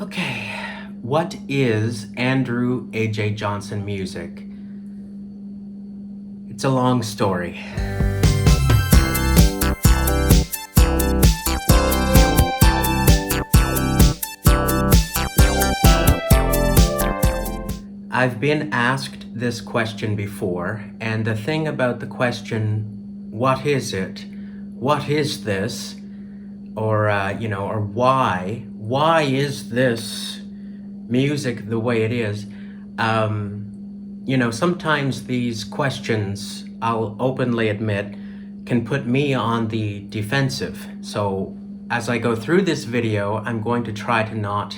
Okay, what is Andrew A.J. Johnson music? It's a long story. I've been asked this question before, and the thing about the question, what is it? What is this? Or why is this music the way it is? Sometimes these questions, I'll openly admit, can put me on the defensive. So as I go through this video, I'm going to try to not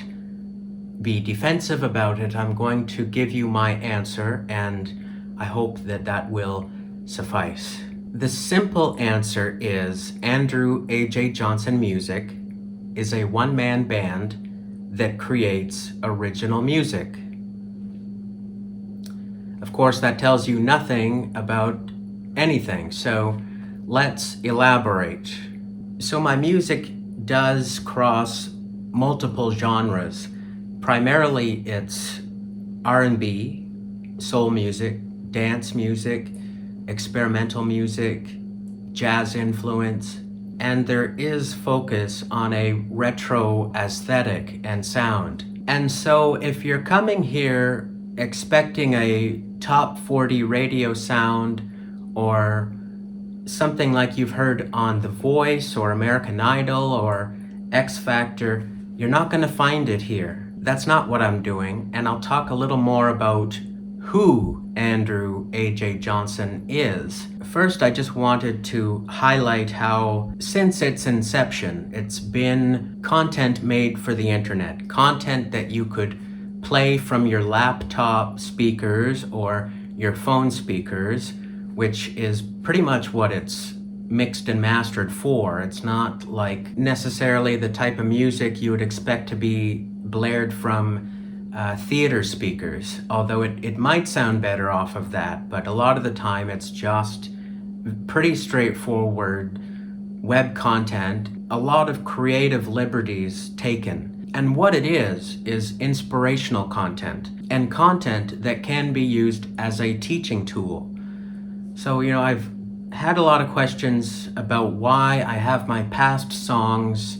be defensive about it. I'm going to give you my answer, and I hope that will suffice. The simple answer is Andrew A.J. Johnson Music is a one-man band that creates original music. Of course, that tells you nothing about anything, so let's elaborate. So my music does cross multiple genres. Primarily, it's R&B, soul music, dance music, experimental music, jazz influence, and there is focus on a retro aesthetic and sound. And so if you're coming here expecting a top 40 radio sound or something like you've heard on The Voice or American Idol or X Factor, you're not going to find it here. That's not what I'm doing, and I'll talk a little more about who Andrew A.J. Johnson is. First, I just wanted to highlight how, since its inception, it's been content made for the internet. Content that you could play from your laptop speakers or your phone speakers, which is pretty much what it's mixed and mastered for. It's not like necessarily the type of music you would expect to be blared from theater speakers, although it might sound better off of that, but a lot of the time it's just pretty straightforward web content, a lot of creative liberties taken. And what it is inspirational content, and content that can be used as a teaching tool. So, I've had a lot of questions about why I have my past songs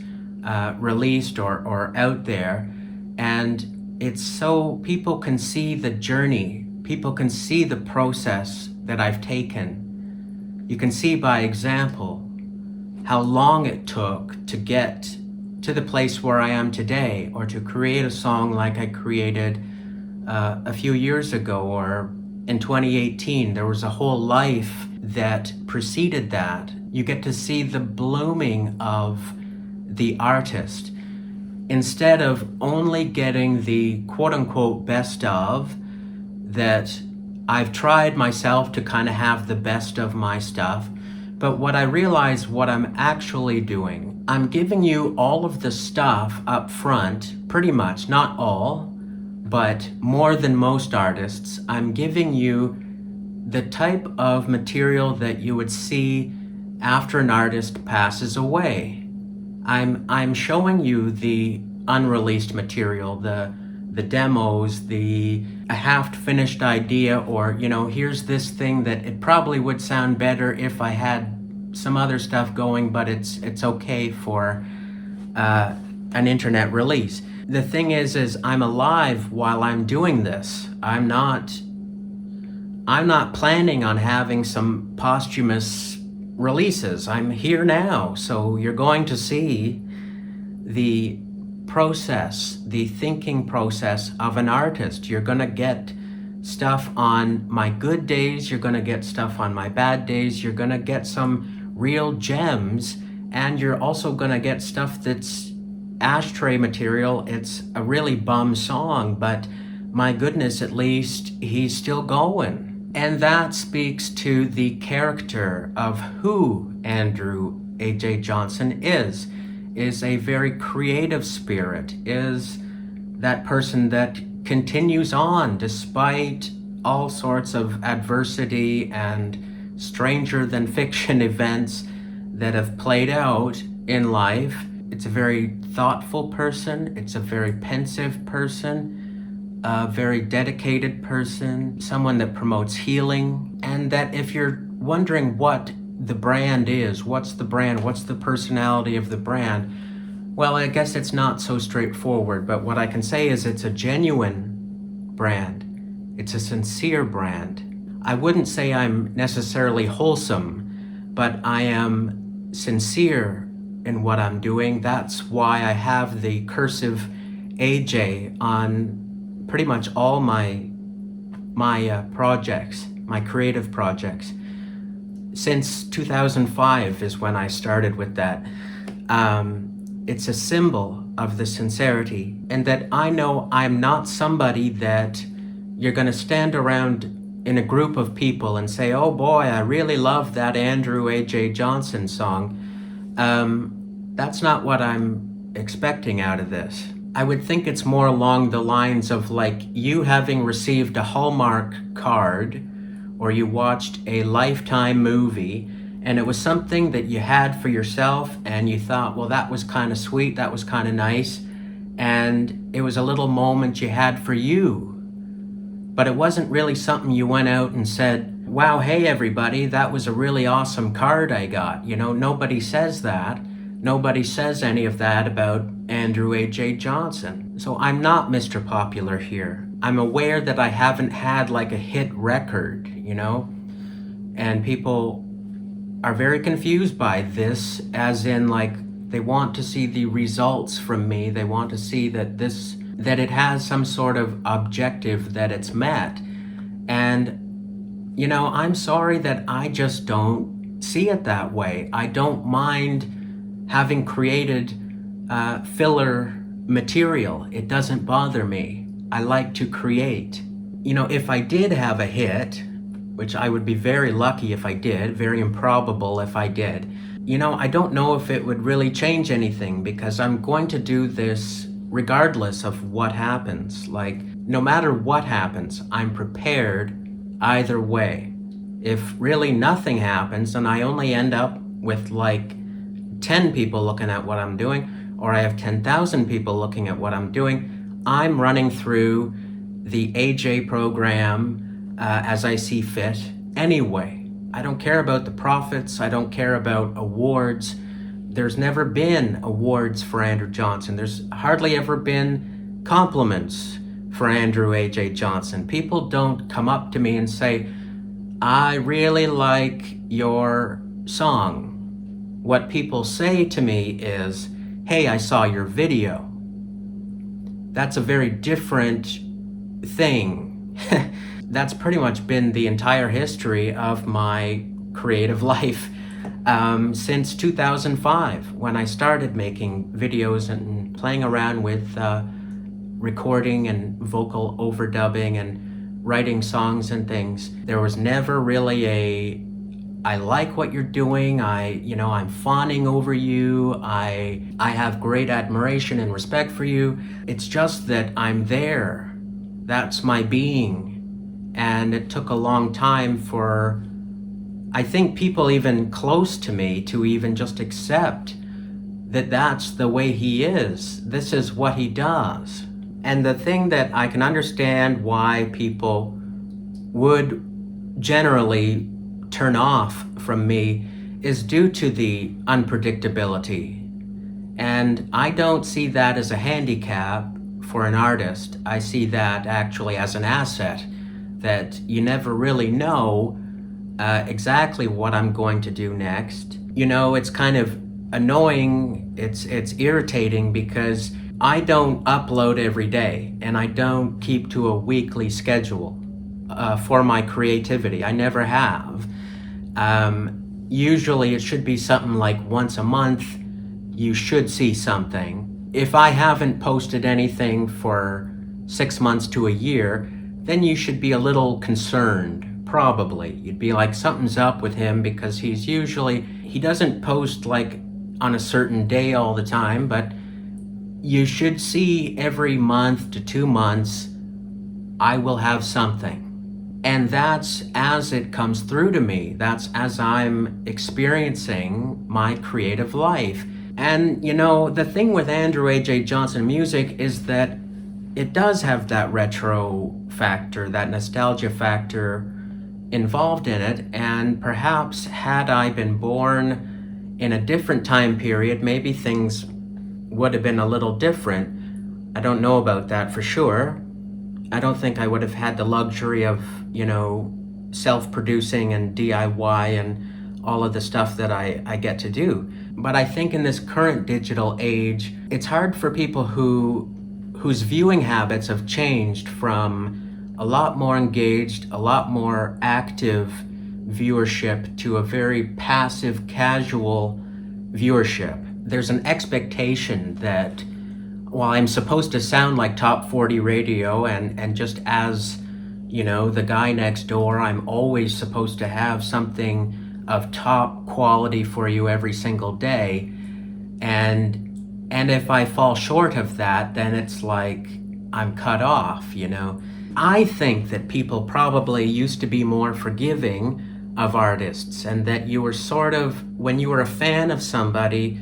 released or out there, and it's so people can see the journey, people can see the process that I've taken. You can see by example how long it took to get to the place where I am today, or to create a song like I created a few years ago, or in 2018. There was a whole life that preceded that. You get to see the blooming of the artist. Instead of only getting the quote-unquote best of, that I've tried myself to kind of have the best of my stuff, but what I realize what I'm actually doing, I'm giving you all of the stuff up front, pretty much, not all, but more than most artists. I'm giving you the type of material that you would see after an artist passes away. I'm showing you the unreleased material, the demos, a half-finished idea, or here's this thing that it probably would sound better if I had some other stuff going, but it's okay for an internet release. The thing is I'm alive while I'm doing this. I'm not planning on having some posthumous releases. I'm here now, so you're going to see the process, the thinking process of an artist. You're gonna get stuff on my good days, you're gonna get stuff on my bad days, you're gonna get some real gems, and you're also gonna get stuff that's ashtray material. It's a really bum song, but my goodness, at least he's still going. And that speaks to the character of who Andrew A.J. Johnson is a very creative spirit, is that person that continues on despite all sorts of adversity and stranger than fiction events that have played out in life. It's a very thoughtful person. It's a very pensive person, a very dedicated person, someone that promotes healing. And that if you're wondering what the brand is, what's the brand, what's the personality of the brand, well, I guess it's not so straightforward, but what I can say is it's a genuine brand. It's a sincere brand. I wouldn't say I'm necessarily wholesome, but I am sincere in what I'm doing. That's why I have the cursive AJ on pretty much all my projects, my creative projects. Since 2005 is when I started with that. It's a symbol of the sincerity, and that I know I'm not somebody that you're going to stand around in a group of people and say, oh boy, I really love that Andrew A.J. Johnson song. That's not what I'm expecting out of this. I would think it's more along the lines of like you having received a Hallmark card, or you watched a Lifetime movie, and it was something that you had for yourself, and you thought, well, that was kind of sweet, that was kind of nice, and it was a little moment you had for you. But it wasn't really something you went out and said, wow, hey everybody, that was a really awesome card I got. You know, nobody says that. Nobody says any of that about Andrew A.J. Johnson. So I'm not Mr. Popular here. I'm aware that I haven't had like a hit record, you know, and people are very confused by this, as in like they want to see the results from me. They want to see that it has some sort of objective that it's met. And, you know, I'm sorry that I just don't see it that way. I don't mind having created filler material. It doesn't bother me. I like to create. You know, if I did have a hit, which I would be very lucky if I did, very improbable if I did, you know, I don't know if it would really change anything, because I'm going to do this regardless of what happens. Like, no matter what happens, I'm prepared either way. If really nothing happens and I only end up with like 10 people looking at what I'm doing, or I have 10,000 people looking at what I'm doing, I'm running through the AJ program as I see fit anyway. I don't care about the profits. I don't care about awards. There's never been awards for Andrew Johnson. There's hardly ever been compliments for Andrew A.J. Johnson. People don't come up to me and say, I really like your song. What people say to me is, hey, I saw your video. That's a very different thing. That's pretty much been the entire history of my creative life since 2005, when I started making videos and playing around with recording and vocal overdubbing and writing songs and things. There was never really I like what you're doing, I'm fawning over you, I have great admiration and respect for you. It's just that I'm there. That's my being. And it took a long time for, I think, people even close to me to even just accept that that's the way he is. This is what he does. And the thing that I can understand why people would generally turn off from me is due to the unpredictability. And I don't see that as a handicap for an artist. I see that actually as an asset, that you never really know exactly what I'm going to do next. You know, it's kind of annoying, it's irritating, because I don't upload every day, and I don't keep to a weekly schedule for my creativity. I never have. Usually it should be something like once a month, you should see something. If I haven't posted anything for 6 months to a year, then you should be a little concerned, probably. You'd be like, something's up with him, because he doesn't post like on a certain day all the time, but you should see every month to 2 months, I will have something. And that's as it comes through to me. That's as I'm experiencing my creative life. And you know, the thing with Andrew A.J. Johnson music is that it does have that retro factor, that nostalgia factor involved in it. And perhaps had I been born in a different time period, maybe things would have been a little different. I don't know about that for sure. I don't think I would have had the luxury of, self-producing and DIY and all of the stuff that I get to do. But I think in this current digital age, it's hard for people whose viewing habits have changed from a lot more engaged, a lot more active viewership to a very passive, casual viewership. There's an expectation that while I'm supposed to sound like top 40 radio and just as, the guy next door, I'm always supposed to have something of top quality for you every single day. And if I fall short of that, then it's like I'm cut off, I think that people probably used to be more forgiving of artists, and that you were sort of, when you were a fan of somebody,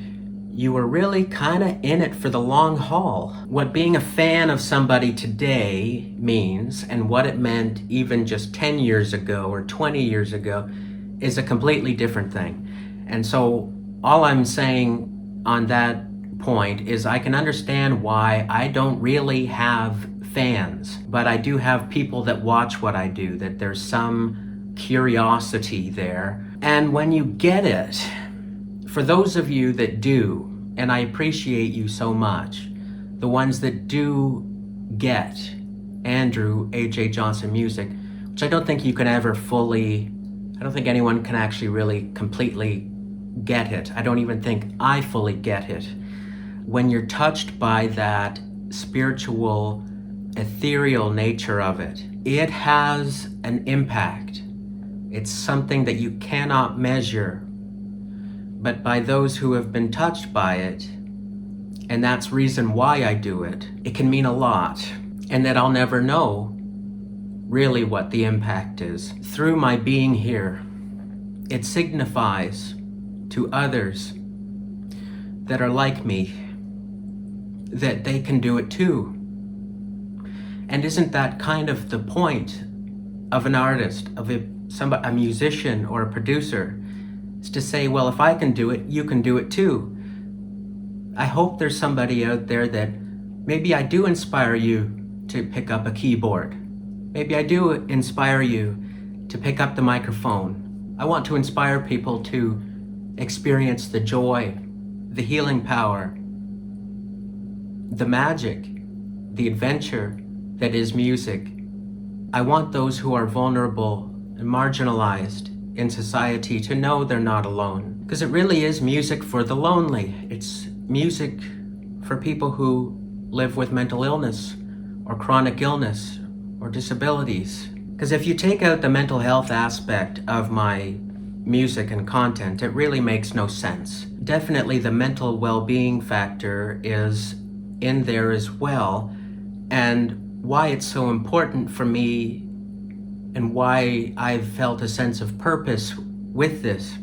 you were really kind of in it for the long haul. What being a fan of somebody today means, and what it meant even just 10 years ago or 20 years ago, is a completely different thing. And so all I'm saying on that point is I can understand why I don't really have fans, but I do have people that watch what I do, that there's some curiosity there. And when you get it, for those of you that do, and I appreciate you so much, the ones that do get Andrew A.J. Johnson music, which I don't think you can ever fully, I don't think anyone can actually really completely get it. I don't even think I fully get it. When you're touched by that spiritual, ethereal nature of it, it has an impact. It's something that you cannot measure. But by those who have been touched by it, and that's reason why I do it, it can mean a lot, and that I'll never know really what the impact is. Through my being here, it signifies to others that are like me that they can do it too. And isn't that kind of the point of an artist, of a musician or a producer? Is to say, well, if I can do it, you can do it too. I hope there's somebody out there that maybe I do inspire you to pick up a keyboard. Maybe I do inspire you to pick up the microphone. I want to inspire people to experience the joy, the healing power, the magic, the adventure that is music. I want those who are vulnerable and marginalized in society to know they're not alone. Because it really is music for the lonely. It's music for people who live with mental illness or chronic illness or disabilities. Because if you take out the mental health aspect of my music and content, it really makes no sense. Definitely the mental well-being factor is in there as well, and why it's so important for me and why I've felt a sense of purpose with this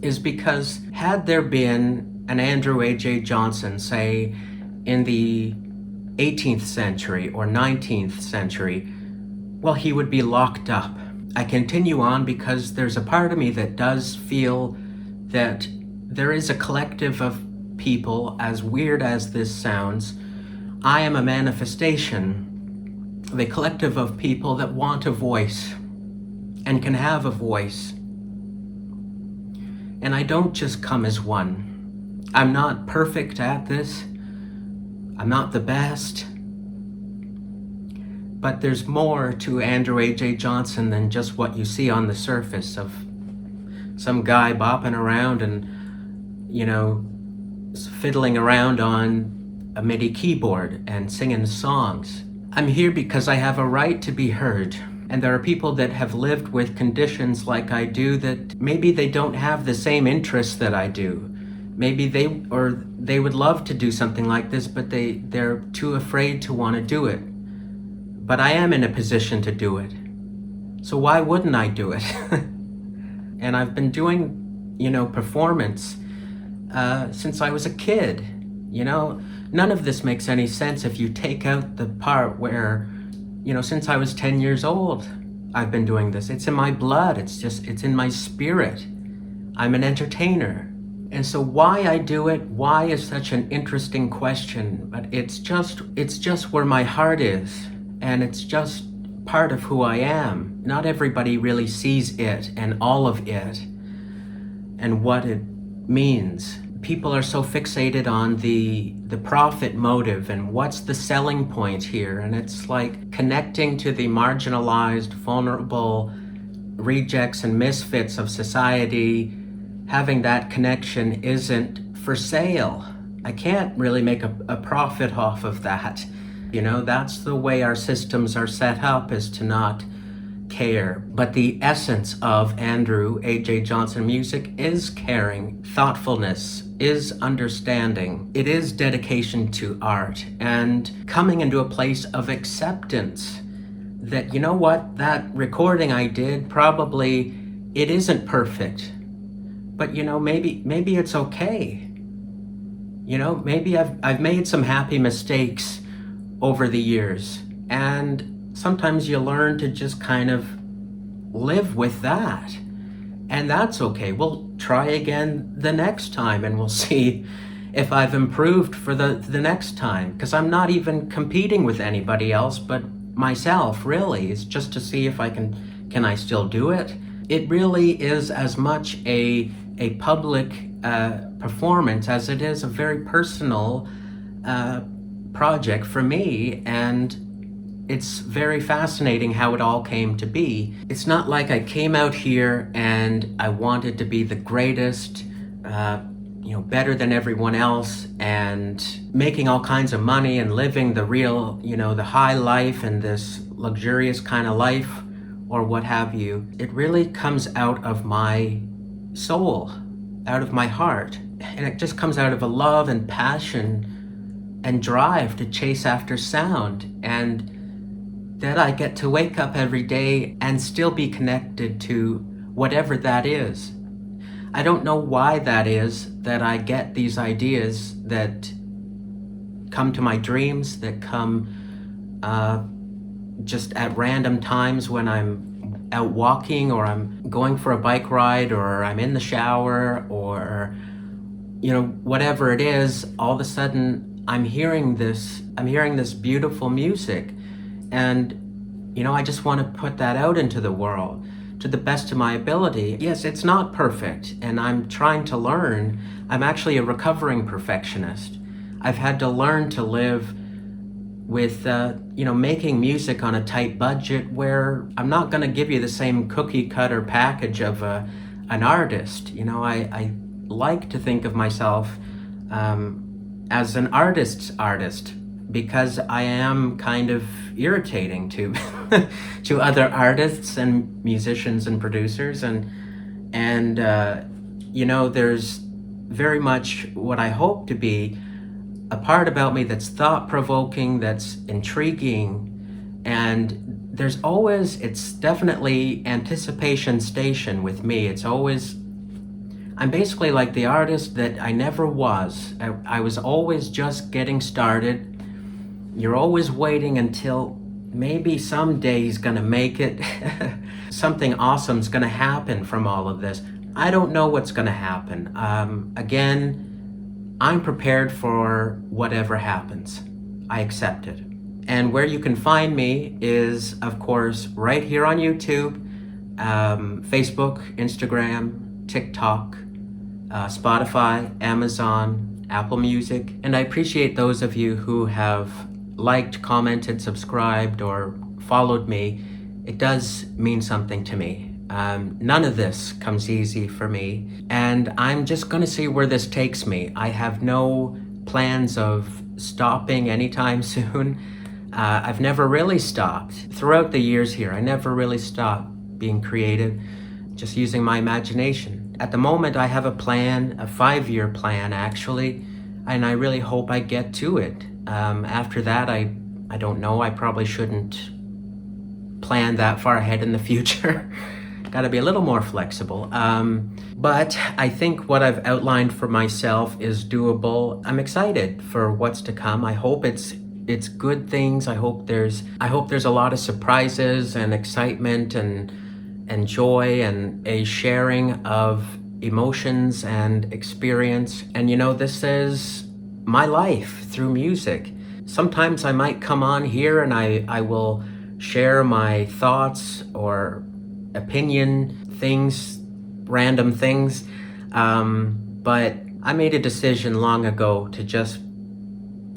is because had there been an Andrew A.J. Johnson, say, in the 18th century or 19th century, well, he would be locked up. I continue on because there's a part of me that does feel that there is a collective of people, as weird as this sounds. I am a manifestation, the collective of people that want a voice and can have a voice. And I don't just come as one. I'm not perfect at this. I'm not the best. But there's more to Andrew A.J. Johnson than just what you see on the surface of some guy bopping around and, fiddling around on a MIDI keyboard and singing songs. I'm here because I have a right to be heard. And there are people that have lived with conditions like I do that maybe they don't have the same interests that I do. Maybe they would love to do something like this, but they're too afraid to want to do it. But I am in a position to do it. So why wouldn't I do it? And I've been doing, performance since I was a kid. You know, none of this makes any sense if you take out the part where, since I was 10 years old, I've been doing this. It's in my blood. It's in my spirit. I'm an entertainer. And so why I do it, why is such an interesting question, but it's just where my heart is, and it's just part of who I am. Not everybody really sees it and all of it and what it means. People are so fixated on the profit motive and what's the selling point here, and it's like connecting to the marginalized, vulnerable rejects and misfits of society. Having that connection isn't for sale. I can't really make a profit off of that. That's the way our systems are set up, is to not care. But the essence of Andrew A.J. Johnson music is caring, thoughtfulness, is understanding. It is dedication to art and coming into a place of acceptance that, that recording I did, probably it isn't perfect. But maybe it's okay. Maybe I've made some happy mistakes over the years, and sometimes you learn to just kind of live with that, and that's okay. We'll try again the next time, and we'll see if I've improved for the next time, because I'm not even competing with anybody else but myself, really. It's just to see if I can I still do it. It really is as much a public performance as it is a very personal project for me, and it's very fascinating how it all came to be. It's not like I came out here and I wanted to be the greatest, better than everyone else, and making all kinds of money and living the real, the high life and this luxurious kind of life or what have you. It really comes out of my soul, out of my heart, and it just comes out of a love and passion and drive to chase after sound, and that I get to wake up every day and still be connected to whatever that is. I don't know why that is, that I get these ideas that come to my dreams, that come just at random times when I'm out walking, or I'm going for a bike ride, or I'm in the shower, or whatever it is. All of a sudden I'm hearing this beautiful music, and I just want to put that out into the world to the best of my ability. Yes, it's not perfect, and I'm trying to learn. I'm actually a recovering perfectionist. I've had to learn to live with making music on a tight budget, where I'm not going to give you the same cookie cutter package of an artist. I like to think of myself as an artist's artist, because I am kind of irritating to to other artists and musicians and producers, and there's very much what I hope to be a part about me that's thought-provoking, that's intriguing, and it's definitely anticipation station with me. I'm basically like the artist that I never was. I was always just getting started. You're always waiting until maybe someday he's gonna make it. Something awesome's gonna happen from all of this. I don't know what's gonna happen. Again, I'm prepared for whatever happens. I accept it. And where you can find me is, of course, right here on YouTube, Facebook, Instagram, TikTok, Spotify, Amazon, Apple Music. And I appreciate those of you who have liked, commented, subscribed, or followed me. It does mean something to me. None of this comes easy for me, and I'm just gonna see where this takes me. I have no plans of stopping anytime soon. I've never really stopped. Throughout the years here, I never really stopped being creative, just using my imagination. At the moment, I have a plan, a 5-year plan actually, and I really hope I get to it. After that, I don't know, I probably shouldn't plan that far ahead in the future. Got to be a little more flexible. But I think what I've outlined for myself is doable. I'm excited for what's to come. I hope it's good things. I hope there's a lot of surprises and excitement and joy and a sharing of emotions and experience. And this is my life through music. Sometimes I might come on here and I will share my thoughts or opinion things, random things. But I made a decision long ago to just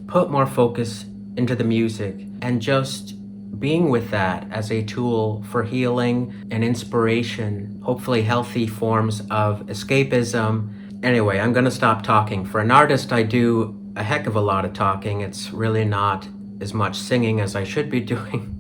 put more focus into the music and just being with that as a tool for healing and inspiration, hopefully healthy forms of escapism. Anyway, I'm going to stop talking. For an artist, I do a heck of a lot of talking. It's really not as much singing as I should be doing.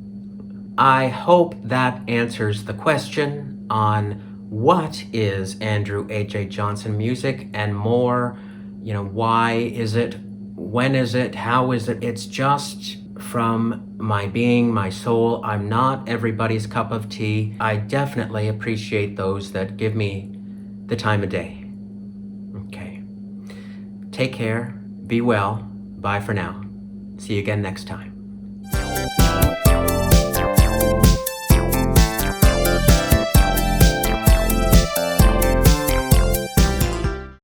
I hope that answers the question on what is Andrew A.J. Johnson music and more. Why is it? When is it? How is it? It's just from my being, my soul. I'm not everybody's cup of tea. I definitely appreciate those that give me the time of day. Okay. Take care. Be well. Bye for now. See you again next time.